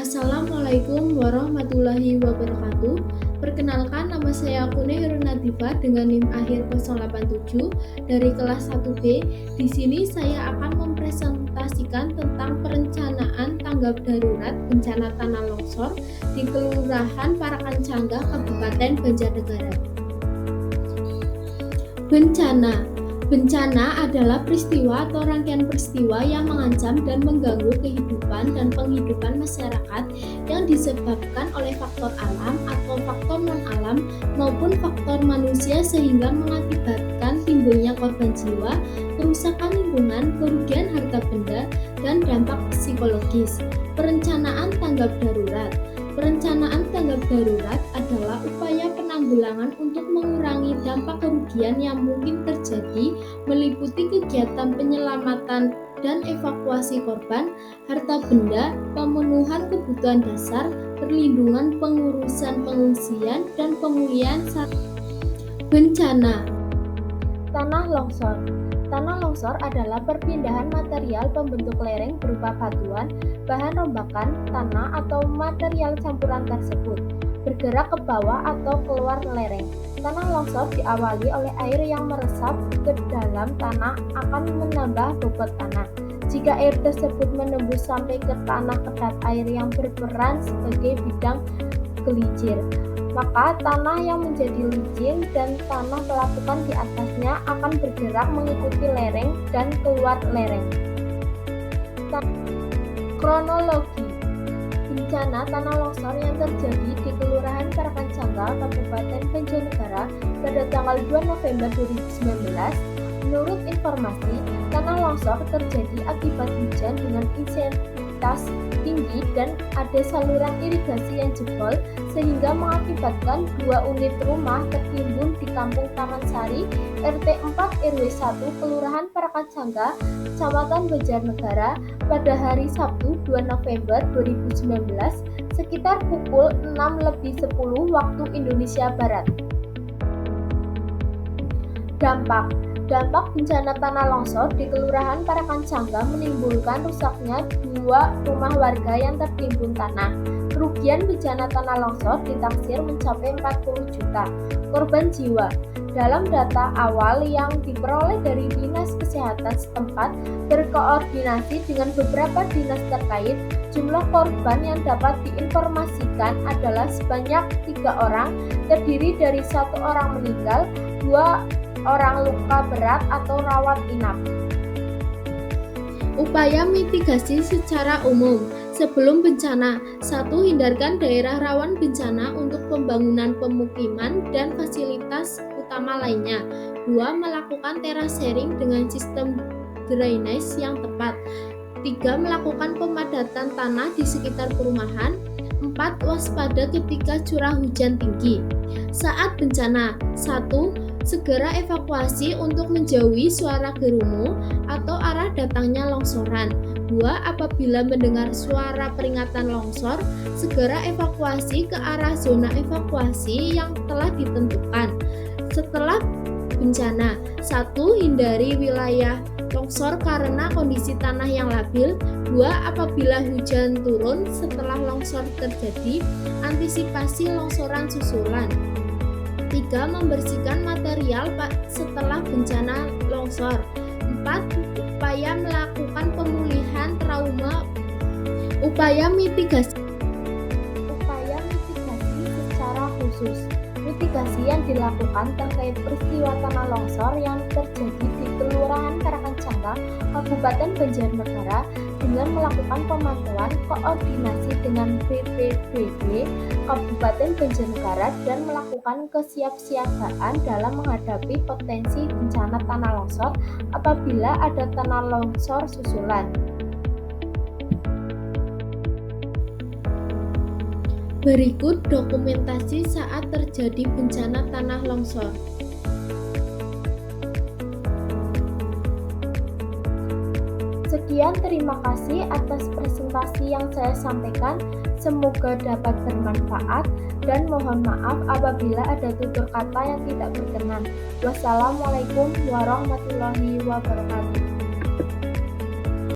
Assalamualaikum warahmatullahi wabarakatuh. Perkenalkan, nama saya Akune Hirunadifa dengan NIM akhir 087 dari kelas 1B. Di sini saya akan mempresentasikan tentang perencanaan tanggap darurat bencana tanah longsor di Kelurahan Parakancangga, Kabupaten Banjarnegara. Bencana adalah peristiwa atau rangkaian peristiwa yang mengancam dan mengganggu kehidupan dan penghidupan masyarakat yang disebabkan oleh faktor alam atau faktor non-alam maupun faktor manusia sehingga mengakibatkan timbulnya korban jiwa, kerusakan lingkungan, kerugian harta benda, dan dampak psikologis. Perencanaan tanggap darurat adalah upaya penanggulangan untuk mengurangi dampak kerugian yang mungkin terjadi, meliputi kegiatan penyelamatan dan evakuasi korban, harta benda, pemenuhan kebutuhan dasar, perlindungan, pengurusan pengungsian, dan pemulihan saat bencana. Tanah longsor adalah perpindahan material pembentuk lereng berupa batuan, bahan rombakan, tanah atau material campuran tersebut bergerak ke bawah atau keluar lereng. Tanah longsor diawali oleh air yang meresap ke dalam tanah akan menambah bobot tanah. Jika air tersebut menembus sampai ke tanah, kedap air yang berperan sebagai bidang gelincir, maka tanah yang menjadi licin dan tanah pelapukan di atasnya akan bergerak mengikuti lereng dan keluar lereng. Kronologi bencana tanah longsor yang terjadi di Kelurahan Parakancangga, Kabupaten Banjarnegara pada tanggal 2 November 2019. Menurut informasi, tanah longsor terjadi akibat hujan dengan intensitas tinggi dan ada saluran irigasi yang jebol sehingga mengakibatkan 2 unit rumah tertimbun di Kampung Taman Sari, RT 4 RW 1, Kelurahan Parakancangga, Kecamatan Banjarnegara pada hari Sabtu 2 November 2019 sekitar pukul 6.10 waktu Indonesia Barat. Dampak bencana tanah longsor di Kelurahan Parakancangga menimbulkan rusaknya 2 rumah warga yang tertimbun tanah. Kerugian bencana tanah longsor ditaksir mencapai 40 juta. Korban jiwa. Dalam data awal yang diperoleh dari Dinas Kesehatan setempat berkoordinasi dengan beberapa dinas terkait, jumlah korban yang dapat diinformasikan adalah sebanyak 3 orang, terdiri dari 1 orang meninggal, 2 orang luka berat atau rawat inap. Upaya mitigasi secara umum sebelum bencana. 1. Hindarkan daerah rawan bencana untuk pembangunan pemukiman dan fasilitas utama lainnya. 2. Melakukan terasering dengan sistem drainase yang tepat. 3. Melakukan pemadatan tanah di sekitar perumahan. 4. Waspada ketika curah hujan tinggi. Saat bencana. 1. Segera evakuasi untuk menjauhi suara gerumu atau arah datangnya longsoran. 2. Apabila mendengar suara peringatan longsor, segera evakuasi ke arah zona evakuasi yang telah ditentukan. Setelah bencana, 1. Hindari wilayah longsor karena kondisi tanah yang labil. 2. Apabila hujan turun setelah longsor terjadi, antisipasi longsoran susulan. 3. Membersihkan material setelah bencana longsor. 4. Upaya melakukan pemulihan trauma. Upaya mitigasi secara khusus. Mitigasi yang dilakukan terkait peristiwa tanah longsor yang terjadi di Kelurahan Parakancangga, Kabupaten Banjarnegara dengan melakukan pemantauan koordinasi dengan BPBD Kabupaten Banjarnegara dan melakukan kesiapsiagaan dalam menghadapi potensi bencana tanah longsor apabila ada tanah longsor susulan. Berikut dokumentasi saat terjadi bencana tanah longsor. Sekian, terima kasih atas presentasi yang saya sampaikan. Semoga dapat bermanfaat dan mohon maaf apabila ada tutur kata yang tidak berkenan. Wassalamualaikum warahmatullahi wabarakatuh.